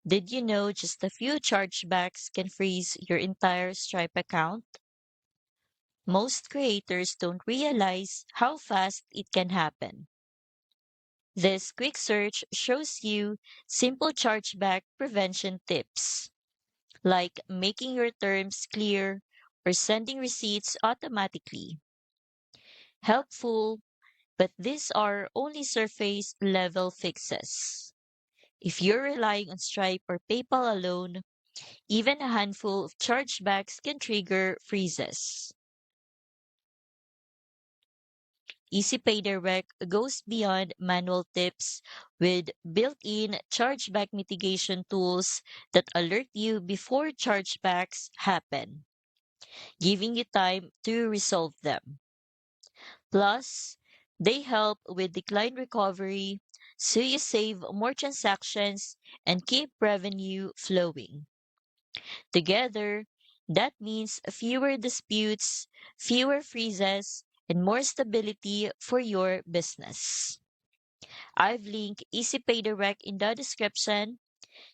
Did you know just a few chargebacks can freeze your entire Stripe account? Most creators don't realize how fast it can happen. This quick search shows you simple chargeback prevention tips, like making your terms clear or sending receipts automatically. Helpful, but these are only surface level fixes. If you're relying on Stripe or PayPal alone, even a handful of chargebacks can trigger freezes. Easy Pay Direct goes beyond manual tips with built-in chargeback mitigation tools that alert you before chargebacks happen, giving you time to resolve them. Plus, they help with decline recovery so you save more transactions and keep revenue flowing. Together, that means fewer disputes, fewer freezes, and more stability for your business. I've linked Easy Pay Direct in the description.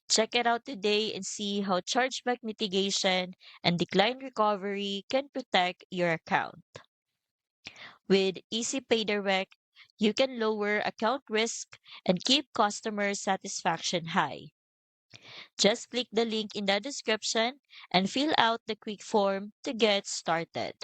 Check it out today and see how chargeback mitigation and decline recovery can protect your account. With Easy Pay Direct, you can lower account risk and keep customer satisfaction high. Just click the link in the description and fill out the quick form to get started.